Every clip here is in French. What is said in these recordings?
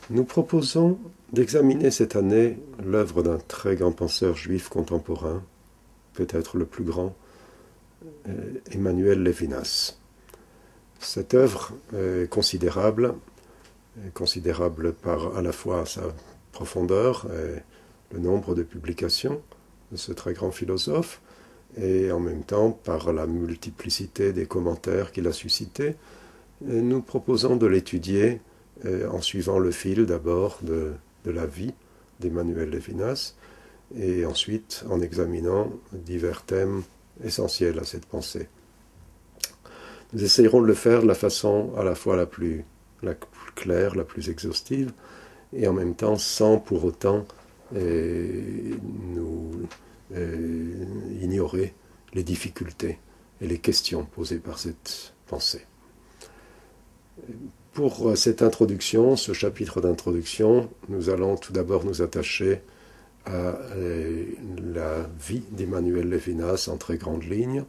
Nous proposons d'examiner cette année l'œuvre d'un très grand penseur juif contemporain, peut-être le plus grand, Emmanuel Levinas. Cette œuvre est considérable par à la fois sa profondeur et le nombre de publications de ce très grand philosophe, et en même temps par la multiplicité des commentaires qu'il a suscités. Nous proposons de l'étudier en suivant le fil d'abord de la vie d'Emmanuel Levinas, et ensuite en examinant divers thèmes essentiels à cette pensée. Nous essayerons de le faire de la façon à la fois la plus claire, la plus exhaustive, et en même temps sans pour autant ignorer les difficultés et les questions posées par cette pensée. Pour cette introduction, ce chapitre d'introduction, nous allons tout d'abord nous attacher à la vie d'Emmanuel Levinas en très grandes lignes.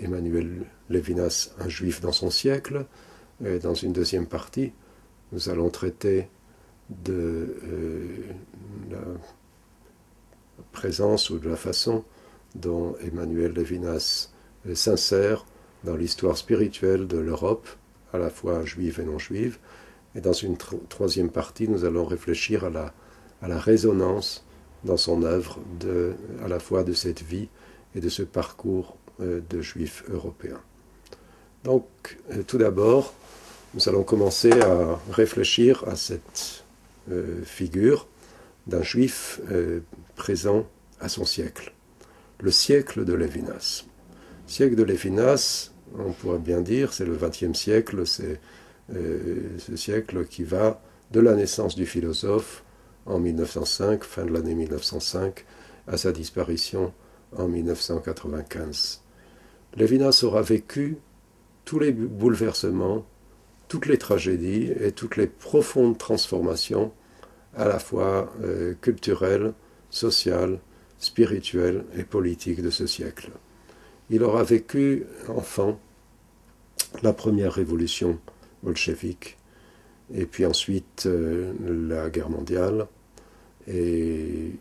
Emmanuel Levinas, un juif dans son siècle. Dans une deuxième partie, nous allons traiter de la présence ou de la façon dont Emmanuel Levinas s'insère dans l'histoire spirituelle de l'Europe, à la fois juive et non juive. Et dans une troisième partie, nous allons réfléchir à la résonance dans son œuvre à la fois de cette vie et de ce parcours de juifs européens. Donc, tout d'abord, nous allons commencer à réfléchir à cette figure d'un juif présent à son siècle. Le siècle de Levinas. Le siècle de Levinas, on pourrait bien dire, c'est le XXe siècle, c'est ce siècle qui va de la naissance du philosophe en 1905, fin de l'année 1905, à sa disparition en 1995. Levinas aura vécu tous les bouleversements, toutes les tragédies et toutes les profondes transformations, à la fois culturelles, sociales, spirituelles et politiques de ce siècle. Il aura vécu, enfant, la première révolution bolchevique, et puis ensuite la guerre mondiale et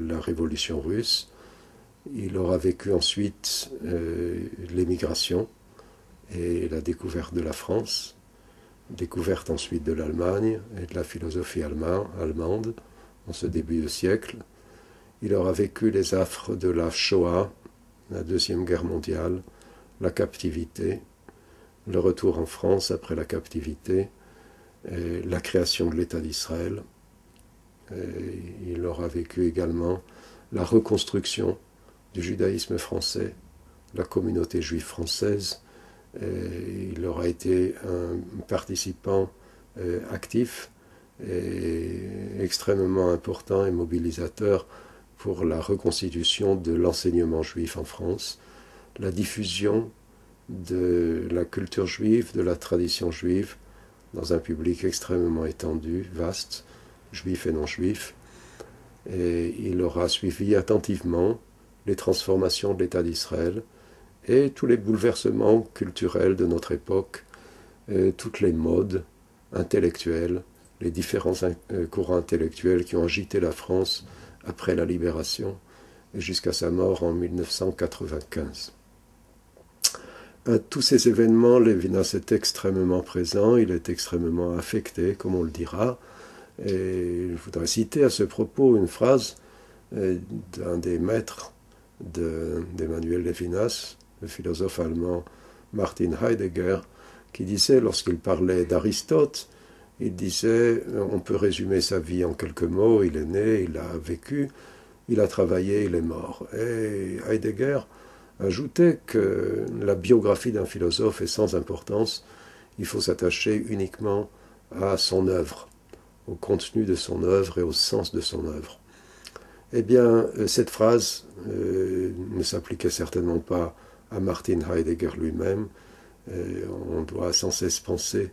la révolution russe. Il aura vécu ensuite l'émigration et la découverte de la France, découverte ensuite de l'Allemagne et de la philosophie allemande en ce début de siècle. Il aura vécu les affres de la Shoah, la Deuxième Guerre mondiale, la captivité, le retour en France après la captivité, et la création de l'État d'Israël. Et il aura vécu également la reconstruction du judaïsme français, la communauté juive française. Et il aura été un participant actif et extrêmement important et mobilisateur pour la reconstitution de l'enseignement juif en France, la diffusion de la culture juive, de la tradition juive, dans un public extrêmement étendu, vaste, juif et non juif. Et il aura suivi attentivement les transformations de l'État d'Israël et tous les bouleversements culturels de notre époque, toutes les modes intellectuelles, les différents courants intellectuels qui ont agité la France après la libération et jusqu'à sa mort en 1995. À tous ces événements, Levinas est extrêmement présent, il est extrêmement affecté, comme on le dira. Et je voudrais citer à ce propos une phrase d'un des maîtres d'Emmanuel Levinas, le philosophe allemand Martin Heidegger, qui disait, lorsqu'il parlait d'Aristote, il disait, on peut résumer sa vie en quelques mots, il est né, il a vécu, il a travaillé, il est mort. Et Heidegger ajoutait que la biographie d'un philosophe est sans importance, il faut s'attacher uniquement à son œuvre, au contenu de son œuvre et au sens de son œuvre. Eh bien, cette phrase ne s'appliquait certainement pas à Martin Heidegger lui-même. On doit sans cesse penser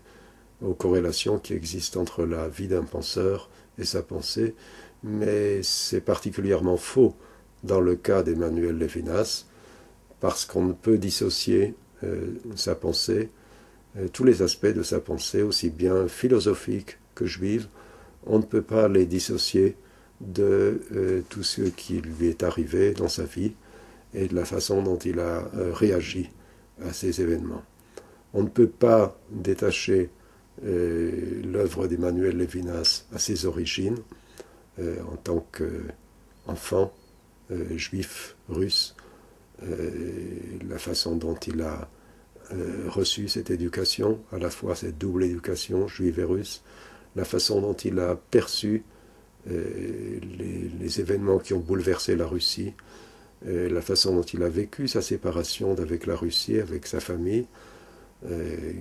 aux corrélations qui existent entre la vie d'un penseur et sa pensée, mais c'est particulièrement faux dans le cas d'Emmanuel Levinas, parce qu'on ne peut dissocier sa pensée, tous les aspects de sa pensée, aussi bien philosophiques que juive, on ne peut pas les dissocier de tout ce qui lui est arrivé dans sa vie et de la façon dont il a réagi à ces événements. On ne peut pas détacher l'œuvre d'Emmanuel Levinas à ses origines, en tant qu'enfant juif russe, la façon dont il a reçu cette éducation, à la fois cette double éducation juive et russe, la façon dont il a perçu les événements qui ont bouleversé la Russie, la façon dont il a vécu sa séparation d'avec la Russie, avec sa famille,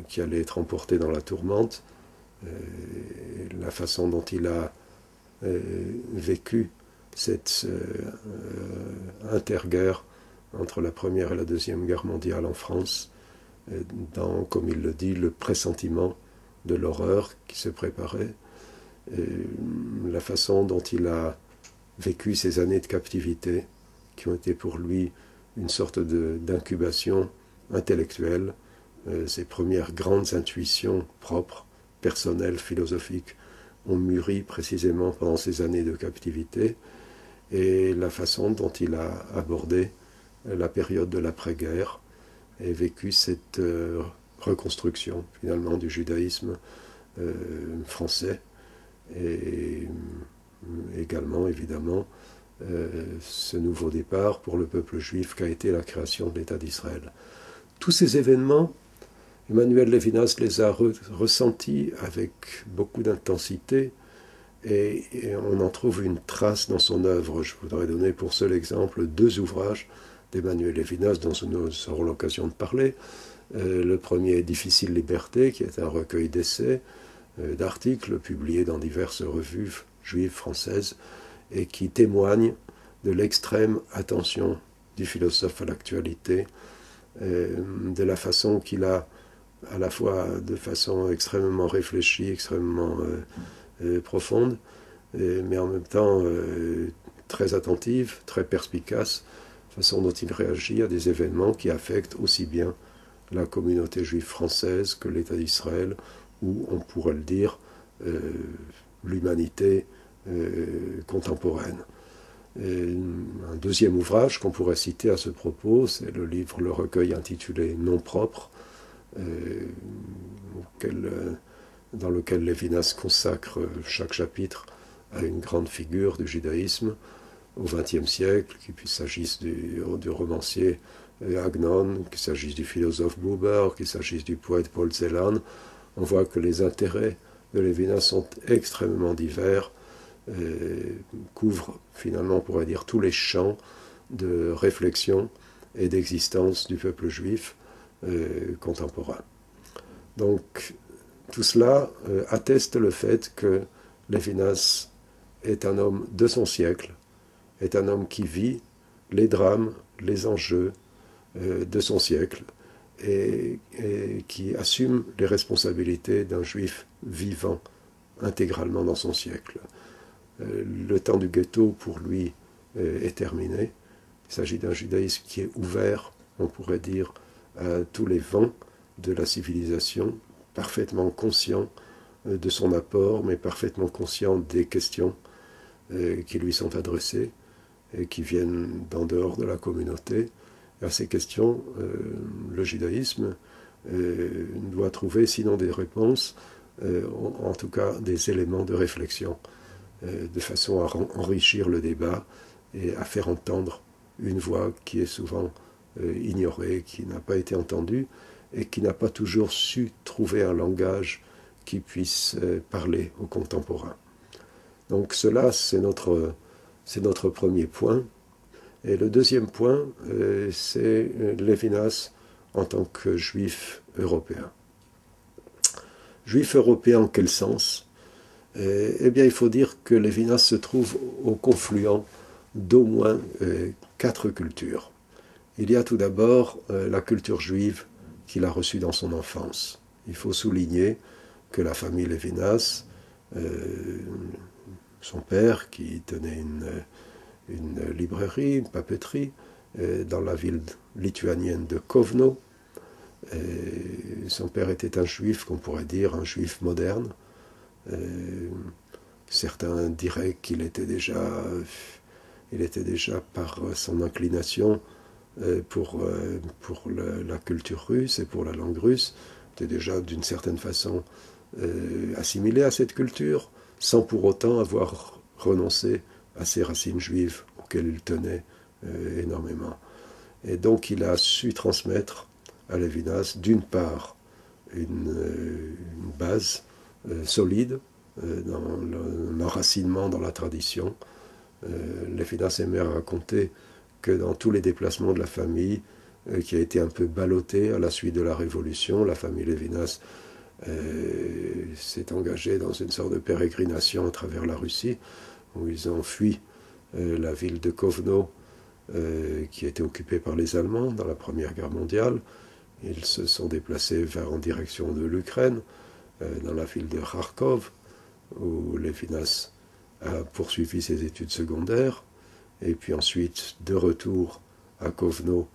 qui allait être emportée dans la tourmente, la façon dont il a vécu cette interguerre entre la Première et la Deuxième Guerre mondiale en France, dans, comme il le dit, le pressentiment de l'horreur qui se préparait, la façon dont il a vécu ces années de captivité, qui ont été pour lui une sorte d'incubation intellectuelle, ses premières grandes intuitions propres, personnelles, philosophiques, ont mûri précisément pendant ces années de captivité, et la façon dont il a abordé la période de l'après-guerre et vécu cette reconstruction finalement du judaïsme français, et également évidemment ce nouveau départ pour le peuple juif qu'a été la création de l'État d'Israël. Tous ces événements, Emmanuel Levinas les a ressentis avec beaucoup d'intensité, et on en trouve une trace dans son œuvre. Je voudrais donner pour seul exemple 2 ouvrages d'Emmanuel Levinas dont nous aurons l'occasion de parler. Le premier est Difficile liberté, qui est un recueil d'essais, d'articles publiés dans diverses revues juives françaises et qui témoigne de l'extrême attention du philosophe à l'actualité, de la façon qu'il a, à la fois de façon extrêmement réfléchie, extrêmement profonde, mais en même temps très attentive, très perspicace, façon dont il réagit à des événements qui affectent aussi bien la communauté juive française que l'État d'Israël, ou on pourrait le dire, l'humanité contemporaine. Et un deuxième ouvrage qu'on pourrait citer à ce propos, c'est le recueil intitulé Nom propre, dans lequel Levinas consacre chaque chapitre à une grande figure du judaïsme au XXe siècle, qu'il s'agisse du romancier Agnon, qu'il s'agisse du philosophe Buber, qu'il s'agisse du poète Paul Celan. On voit que les intérêts de Levinas sont extrêmement divers, couvrent finalement, on pourrait dire, tous les champs de réflexion et d'existence du peuple juif contemporain. Donc, tout cela atteste le fait que Levinas est un homme de son siècle, est un homme qui vit les drames, les enjeux de son siècle, et qui assume les responsabilités d'un juif vivant intégralement dans son siècle. Le temps du ghetto, pour lui, est terminé. Il s'agit d'un judaïsme qui est ouvert, on pourrait dire, à tous les vents de la civilisation, parfaitement conscient de son apport, mais parfaitement conscient des questions qui lui sont adressées et qui viennent d'en dehors de la communauté. Et à ces questions, le judaïsme doit trouver, sinon des réponses, en tout cas des éléments de réflexion, de façon à enrichir le débat et à faire entendre une voix qui est souvent ignorée, qui n'a pas été entendue et qui n'a pas toujours su trouver un langage qui puisse parler aux contemporains. Donc cela, c'est notre premier point. Et le deuxième point, c'est Levinas en tant que juif européen. Juif européen en quel sens ? Eh bien, il faut dire que Levinas se trouve au confluent d'au moins 4 cultures. Il y a tout d'abord la culture juive qu'il a reçue dans son enfance. Il faut souligner que la famille Levinas, son père qui tenait une librairie, une papeterie, dans la ville lituanienne de Kovno. Son père était un juif, qu'on pourrait dire un juif moderne, Certains diraient qu'il était déjà par son inclination pour la culture russe et pour la langue russe, était déjà d'une certaine façon assimilé à cette culture, sans pour autant avoir renoncé à ses racines juives auxquelles il tenait énormément. Et donc il a su transmettre à Lévinas, d'une part, une base solide dans l'enracinement dans la tradition. Lévinas aimait raconter que dans tous les déplacements de la famille, qui a été un peu ballottée à la suite de la Révolution, la famille Lévinas s'est engagée dans une sorte de pérégrination à travers la Russie, où ils ont fui la ville de Kovno, qui a été occupée par les Allemands dans la Première Guerre mondiale. Ils se sont déplacés en direction de l'Ukraine, dans la ville de Kharkov, où Lévinas a poursuivi ses études secondaires, et puis ensuite de retour à Kovno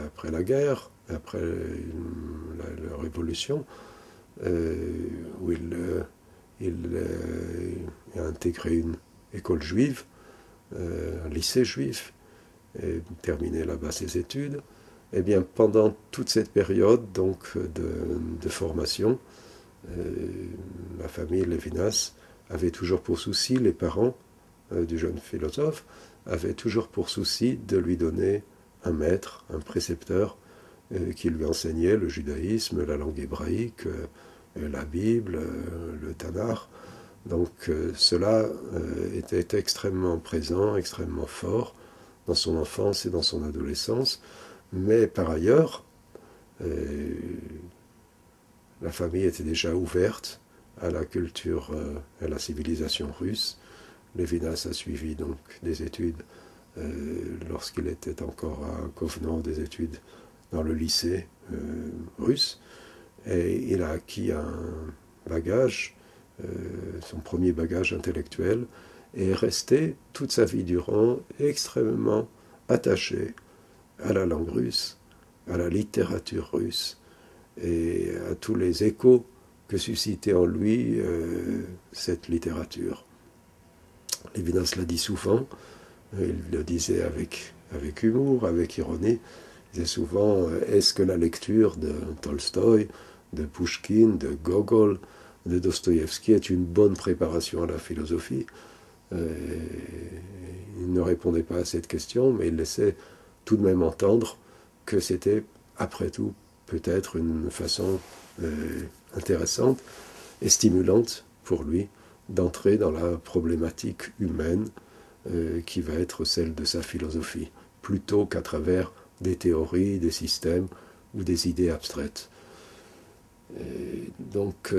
après la guerre, après la Révolution, où il a intégré une école juive, un lycée juif, et terminé là-bas ses études. Eh bien, pendant toute cette période donc, de formation, la famille Lévinas avait toujours pour souci, les parents du jeune philosophe avaient toujours pour souci de lui donner un maître, un précepteur qui lui enseignait le judaïsme, la langue hébraïque, la Bible, le Tanakh. Donc cela était extrêmement présent, extrêmement fort dans son enfance et dans son adolescence. Mais par ailleurs, la famille était déjà ouverte à la culture, à la civilisation russe. Lévinas a suivi donc des études lorsqu'il était encore à Kovno, des études dans le lycée russe, et il a acquis un bagage, son premier bagage intellectuel, et est resté toute sa vie durant extrêmement attaché à la langue russe, à la littérature russe, et à tous les échos que suscitait en lui cette littérature. Lévinas l'a dit souvent, il le disait avec humour, avec ironie. Il disait souvent, est-ce que la lecture de Tolstoï, de Pouchkine, de Gogol, de Dostoïevski est une bonne préparation à la philosophie? Il ne répondait pas à cette question, mais il laissait tout de même entendre que c'était, après tout, peut-être une façon intéressante et stimulante pour lui d'entrer dans la problématique humaine qui va être celle de sa philosophie, plutôt qu'à travers des théories, des systèmes ou des idées abstraites. Donc,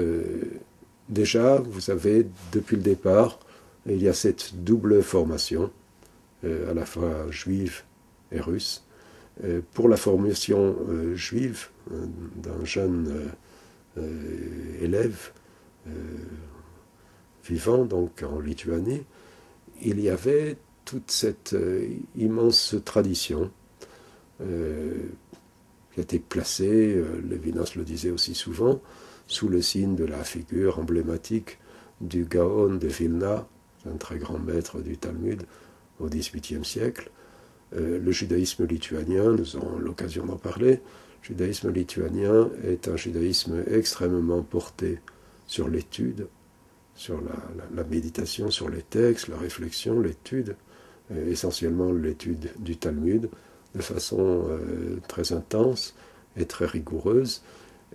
déjà, vous savez, depuis le départ, il y a cette double formation, à la fois juive et russe. Pour la formation juive d'un jeune élève vivant donc en Lituanie, il y avait toute cette immense tradition qui a été placée, Lévinas le disait aussi souvent, sous le signe de la figure emblématique du Gaon de Vilna, un très grand maître du Talmud au XVIIIe siècle. Le judaïsme lituanien, nous aurons l'occasion d'en parler, le judaïsme lituanien est un judaïsme extrêmement porté sur l'étude, sur la méditation, sur les textes, la réflexion, l'étude, essentiellement l'étude du Talmud, de façon très intense et très rigoureuse.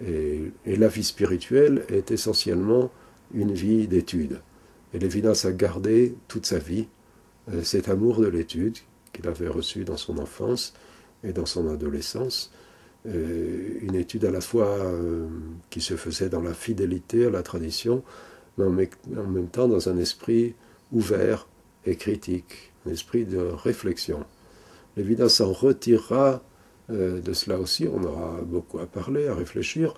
Et la vie spirituelle est essentiellement une vie d'étude. Et Lévinas a gardé toute sa vie cet amour de l'étude qu'il avait reçu dans son enfance et dans son adolescence. Une étude à la fois qui se faisait dans la fidélité à la tradition, mais en même temps dans un esprit ouvert et critique, un esprit de réflexion. Lévinas s'en retirera de cela aussi, on aura beaucoup à parler, à réfléchir.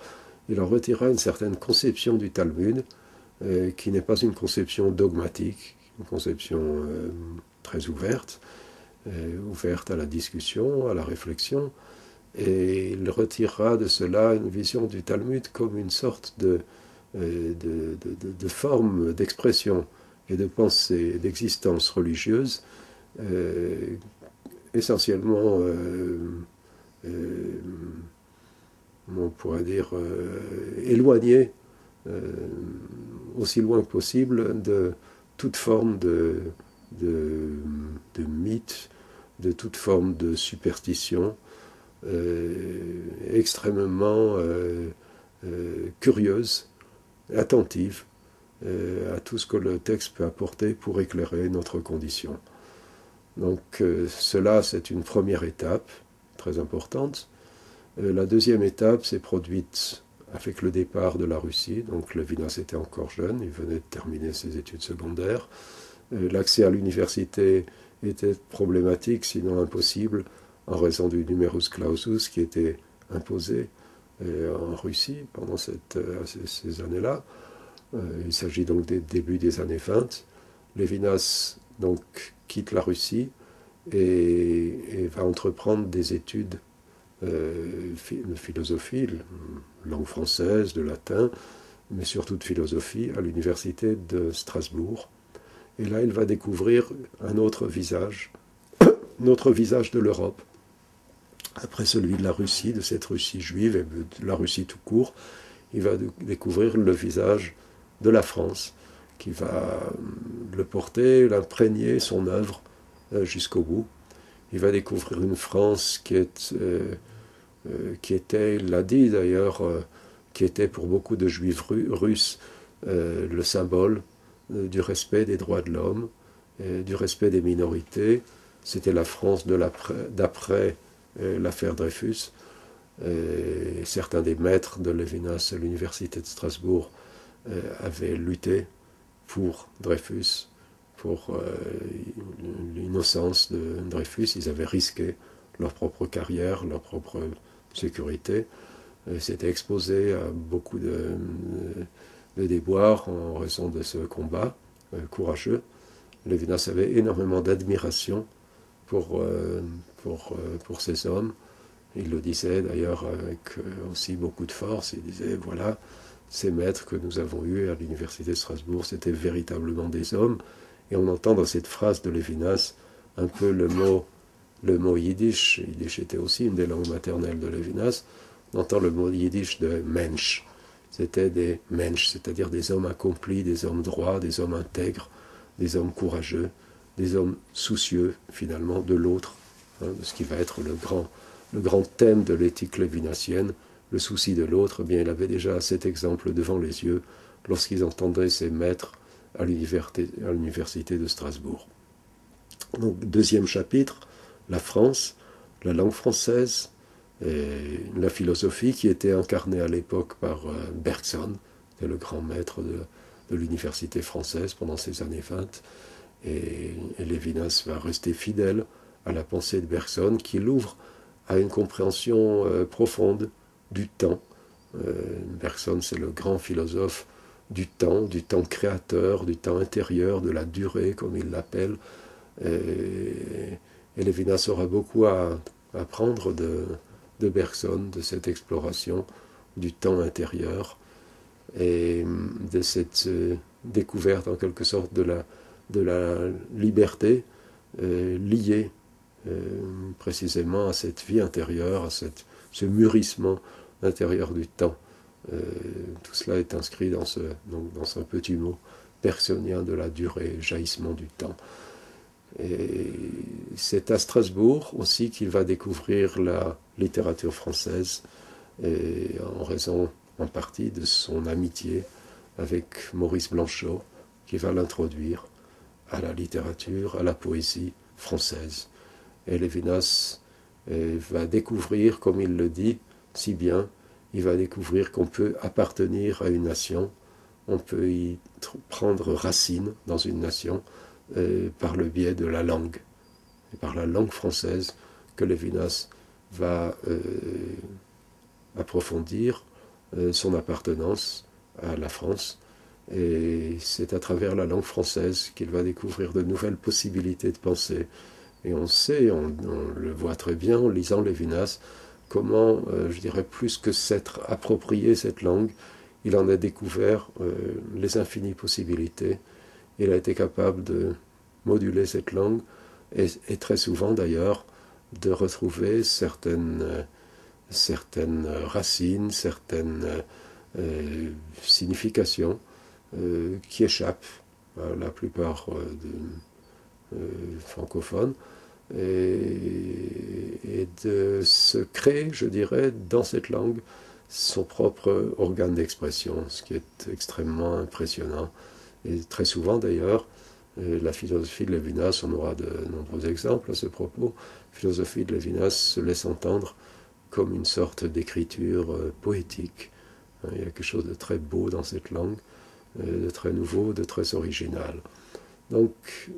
Il en retirera une certaine conception du Talmud, qui n'est pas une conception dogmatique, une conception très ouverte, ouverte à la discussion, à la réflexion, et il retirera de cela une vision du Talmud comme une sorte de formes d'expression et de pensée, d'existence religieuse, essentiellement, on pourrait dire, éloignées, aussi loin que possible, de toute forme de mythe, de toute forme de superstition, extrêmement curieuse, attentive à tout ce que le texte peut apporter pour éclairer notre condition. Donc cela, c'est une première étape très importante. La deuxième étape s'est produite avec le départ de la Russie. Donc Levinas était encore jeune, il venait de terminer ses études secondaires. L'accès à l'université était problématique, sinon impossible, en raison du numerus clausus qui était imposé en Russie pendant ces années-là. Il s'agit donc des débuts des années 20. Levinas donc quitte la Russie et va entreprendre des études de philosophie, langue française, de latin, mais surtout de philosophie à l'université de Strasbourg. Et là, il va découvrir un autre visage de l'Europe, après celui de la Russie, de cette Russie juive et de la Russie tout court. Il va découvrir le visage de la France, qui va le porter, l'imprégner, son œuvre jusqu'au bout. Il va découvrir une France qui était, il l'a dit d'ailleurs, qui était pour beaucoup de juifs russes le symbole du respect des droits de l'homme, du respect des minorités. C'était la France d'après l'affaire Dreyfus. Certains des maîtres de Levinas à l'université de Strasbourg avaient lutté pour Dreyfus, pour l'innocence de Dreyfus. Ils avaient risqué leur propre carrière, leur propre sécurité. S'étaient exposés à beaucoup de déboires en raison de ce combat courageux. Levinas avait énormément d'admiration pour ces hommes. Il le disait d'ailleurs avec aussi beaucoup de force. Il disait, voilà, ces maîtres que nous avons eus à l'université de Strasbourg, c'étaient véritablement des hommes. Et on entend dans cette phrase de Levinas un peu le mot yiddish. Yiddish était aussi une des langues maternelles de Levinas. On entend le mot yiddish de mensch. C'était des mensch, c'est-à-dire des hommes accomplis, des hommes droits, des hommes intègres, des hommes courageux, des hommes soucieux finalement de l'autre, de ce qui va être le grand thème de l'éthique lévinassienne, le souci de l'autre. Eh bien, il avait déjà cet exemple devant les yeux lorsqu'ils entendaient ses maîtres à l'université de Strasbourg. Donc, deuxième chapitre, la France, la langue française, et la philosophie qui était incarnée à l'époque par Bergson, qui était le grand maître de l'université française pendant ces années 20. Et Levinas va rester fidèle à la pensée de Bergson, qui l'ouvre à une compréhension profonde du temps. Bergson, c'est le grand philosophe du temps créateur, du temps intérieur, de la durée, comme il l'appelle. Et Levinas aura beaucoup à apprendre de Bergson, de cette exploration du temps intérieur et de cette découverte en quelque sorte de la liberté liée précisément à cette vie intérieure, à ce mûrissement intérieur du temps. Tout cela est inscrit dans ce petit mot bergsonien de la durée, jaillissement du temps. Et c'est à Strasbourg aussi qu'il va découvrir la littérature française, et en raison en partie de son amitié avec Maurice Blanchot, qui va l'introduire à la littérature, à la poésie française. Et Levinas va découvrir, comme il le dit si bien, il va découvrir qu'on peut appartenir à une nation, on peut y prendre racine dans une nation par le biais de la langue, et par la langue française que Levinas va approfondir son appartenance à la France. Et c'est à travers la langue française qu'il va découvrir de nouvelles possibilités de pensée. Et on sait, on le voit très bien en lisant Levinas, comment, je dirais, plus que s'être approprié cette langue, il en a découvert les infinies possibilités. Il a été capable de moduler cette langue et très souvent d'ailleurs de retrouver certaines racines, certaines significations qui échappent à la plupart francophones et de se créer, je dirais, dans cette langue son propre organe d'expression, ce qui est extrêmement impressionnant. Et très souvent d'ailleurs, la philosophie de Lévinas, on aura de nombreux exemples à ce propos, la philosophie de Lévinas se laisse entendre comme une sorte d'écriture poétique. Il y a quelque chose de très beau dans cette langue, de très nouveau, de très original. Donc,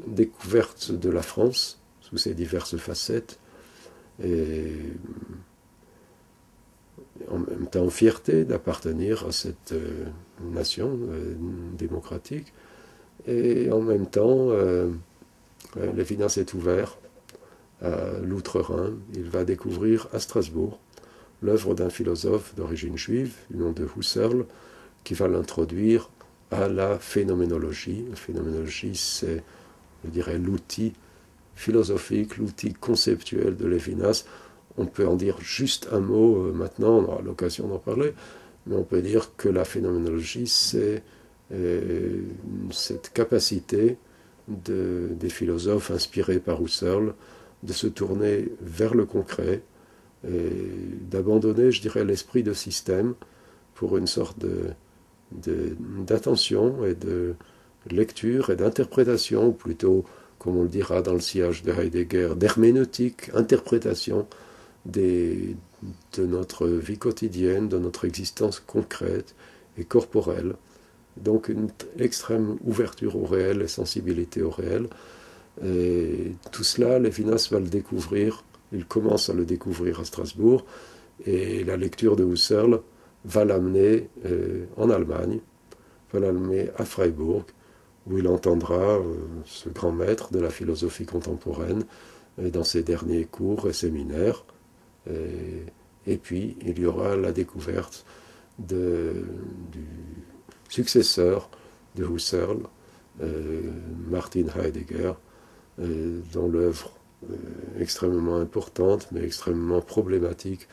découverte de la France sous ses diverses facettes, et en même temps fierté d'appartenir à cette nation démocratique, et en même temps, Lévinas est ouvert à l'Outre-Rhin. Il va découvrir à Strasbourg l'œuvre d'un philosophe d'origine juive, du nom de Husserl, qui va l'introduire à la phénoménologie. La phénoménologie, c'est, je dirais, l'outil philosophique, l'outil conceptuel de Lévinas. On peut en dire juste un mot maintenant, on aura l'occasion d'en parler, mais on peut dire que la phénoménologie, c'est cette capacité des philosophes inspirés par Husserl de se tourner vers le concret et d'abandonner, je dirais, l'esprit de système pour une sorte d'attention et de lecture et d'interprétation, ou plutôt, comme on le dira dans le sillage de Heidegger, d'herméneutique, interprétation de notre vie quotidienne, de notre existence concrète et corporelle. Donc une extrême ouverture au réel et sensibilité au réel. Et tout cela, Lévinas va le découvrir, il commence à le découvrir à Strasbourg, et la lecture de Husserl va l'amener en Allemagne, va l'amener à Freiburg, où il entendra ce grand maître de la philosophie contemporaine dans ses derniers cours et séminaires. Et puis, il y aura la découverte du successeur de Husserl, Martin Heidegger, dont l'œuvre extrêmement importante, mais extrêmement problématique,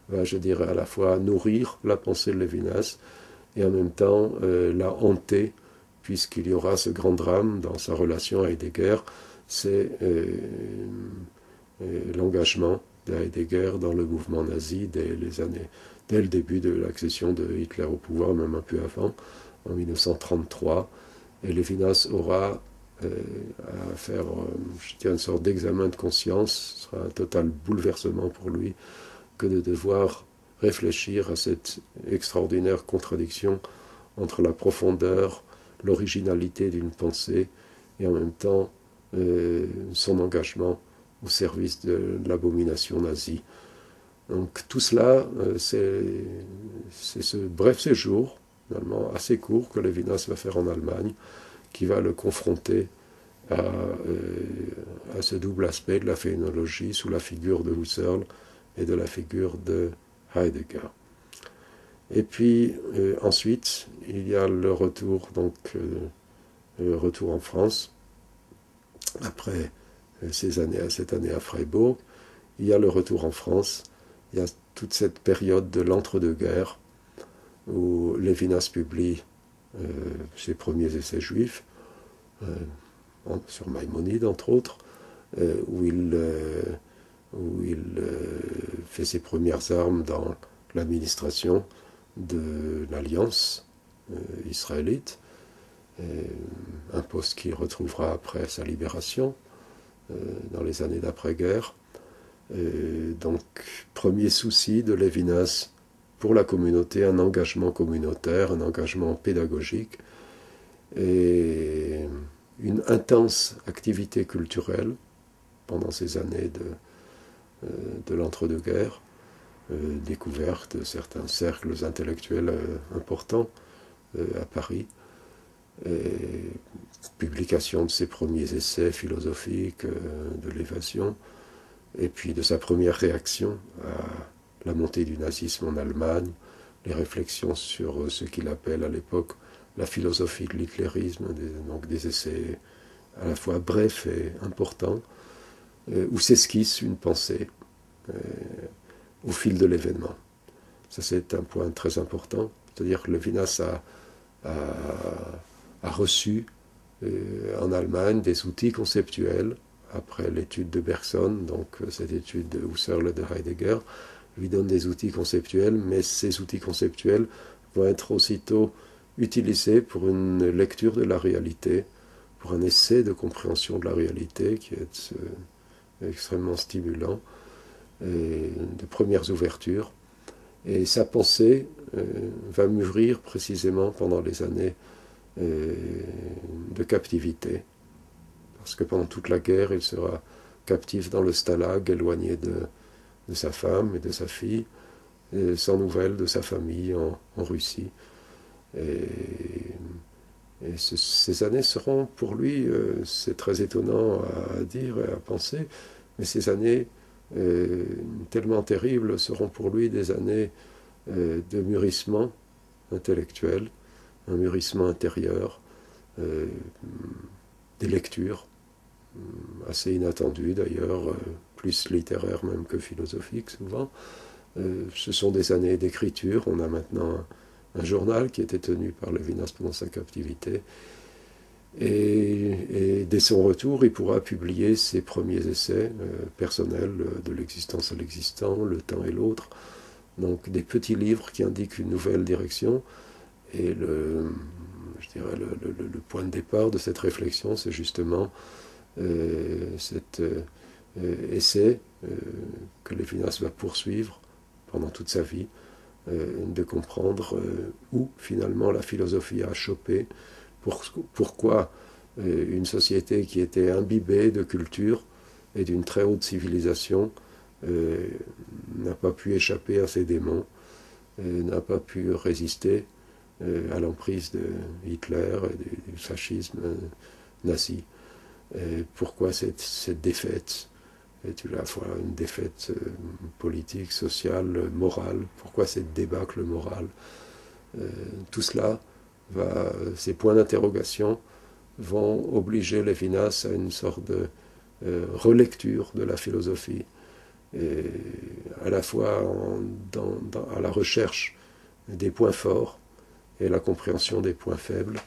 va, je dirais, à la fois nourrir la pensée de Lévinas et en même temps la hanter, puisqu'il y aura ce grand drame dans sa relation à Heidegger, c'est l'engagement de Heidegger dans le mouvement nazi dès le début de l'accession de Hitler au pouvoir, même un peu avant, en 1933. Et Lévinas aura à faire, je dirais, une sorte d'examen de conscience. Ce sera un total bouleversement pour lui que de devoir réfléchir à cette extraordinaire contradiction entre la profondeur, l'originalité d'une pensée et en même temps son engagement au service de l'abomination nazie. Donc tout cela, c'est ce bref séjour, finalement assez court, que Lévinas va faire en Allemagne, qui va le confronter à ce double aspect de la phénoménologie sous la figure de Husserl et de la figure de Heidegger. Et puis ensuite, il y a le retour, retour en France, après cette année à Freiburg. Il y a le retour en France, il y a toute cette période de l'entre-deux-guerres, où Lévinas publie ses premiers essais juifs, sur Maïmonide entre autres, où il fait ses premières armes dans l'administration de l'Alliance israélite, un poste qu'il retrouvera après sa libération, dans les années d'après-guerre. Donc, premier souci de Lévinas pour la communauté, un engagement communautaire, un engagement pédagogique et une intense activité culturelle pendant ces années de l'entre-deux-guerres, découverte de certains cercles intellectuels importants à Paris, et publication de ses premiers essais philosophiques de l'évasion, et puis de sa première réaction à la montée du nazisme en Allemagne, les réflexions sur ce qu'il appelle à l'époque la philosophie de l'hitlérisme, donc des essais à la fois brefs et importants, où s'esquisse une pensée au fil de l'événement. Ça, c'est un point très important. C'est-à-dire que Levinas a reçu en Allemagne des outils conceptuels après l'étude de Bergson, donc cette étude de Husserl et de Heidegger, lui donne des outils conceptuels, mais ces outils conceptuels vont être aussitôt utilisés pour une lecture de la réalité, pour un essai de compréhension de la réalité qui est extrêmement stimulant, et de premières ouvertures. Et sa pensée va mûrir précisément pendant les années de captivité. Parce que pendant toute la guerre, il sera captif dans le stalag, éloigné de sa femme et de sa fille, et sans nouvelles de sa famille en Russie. Et ces années seront pour lui, c'est très étonnant à dire et à penser, mais ces années tellement terribles seront pour lui des années de mûrissement intellectuel, un mûrissement intérieur, des lectures assez inattendues d'ailleurs, plus littéraires même que philosophiques souvent. Ce sont des années d'écriture. On a maintenant un journal qui était tenu par Levinas pendant sa captivité. Et dès son retour, il pourra publier ses premiers essais personnels de l'existence à l'existant, le temps et l'autre. Donc des petits livres qui indiquent une nouvelle direction. Et le point de départ de cette réflexion, c'est justement cet essai que Levinas va poursuivre pendant toute sa vie, de comprendre où finalement la philosophie a chopé, pourquoi une société qui était imbibée de culture et d'une très haute civilisation n'a pas pu échapper à ses démons, n'a pas pu résister à l'emprise de Hitler et du fascisme nazi. Pourquoi cette défaite est à la fois une défaite politique, sociale, morale? Pourquoi cette débâcle morale? Tout cela, ces points d'interrogation vont obliger Levinas à une sorte de relecture de la philosophie, et à la fois à la recherche des points forts et la compréhension des points faibles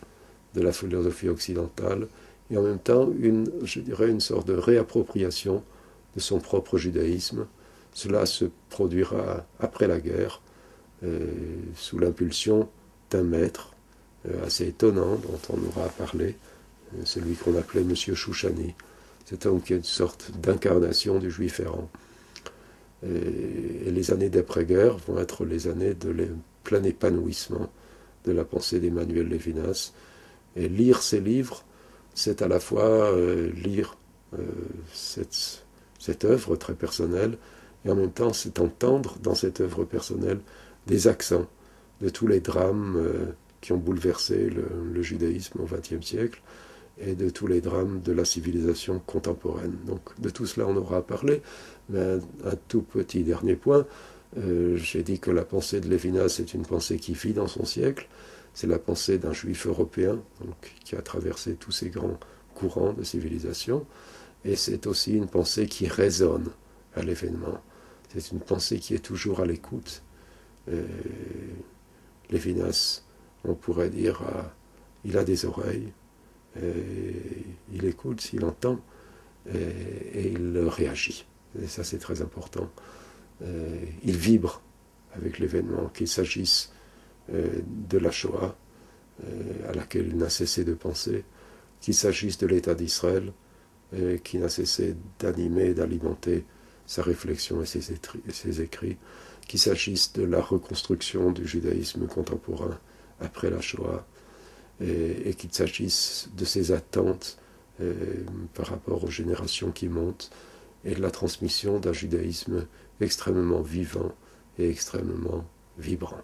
de la philosophie occidentale, et en même temps, une sorte de réappropriation de son propre judaïsme. Cela se produira après la guerre, sous l'impulsion d'un maître assez étonnant dont on aura parlé, celui qu'on appelait Monsieur Chouchani. C'est un homme qui est une sorte d'incarnation du juif errant. Et les années d'après-guerre vont être les années de plein épanouissement de la pensée d'Emmanuel Levinas. Et lire ses livres, c'est à la fois lire cette œuvre très personnelle, et en même temps c'est entendre dans cette œuvre personnelle des accents de tous les drames qui ont bouleversé le judaïsme au XXe siècle, et de tous les drames de la civilisation contemporaine. Donc de tout cela on aura parlé, mais un tout petit dernier point. J'ai dit que la pensée de Levinas est une pensée qui vit dans son siècle. C'est la pensée d'un juif européen, donc, qui a traversé tous ces grands courants de civilisation, et c'est aussi une pensée qui résonne à l'événement. C'est une pensée qui est toujours à l'écoute. Levinas, on pourrait dire, il a des oreilles, il écoute, il entend, et il réagit. Et ça, c'est très important. Il vibre avec l'événement, qu'il s'agisse de la Shoah, à laquelle il n'a cessé de penser, qu'il s'agisse de l'État d'Israël, qui n'a cessé d'animer, d'alimenter sa réflexion et ses écrits, qu'il s'agisse de la reconstruction du judaïsme contemporain après la Shoah, et qu'il s'agisse de ses attentes par rapport aux générations qui montent, et de la transmission d'un judaïsme extrêmement vivant et extrêmement vibrant.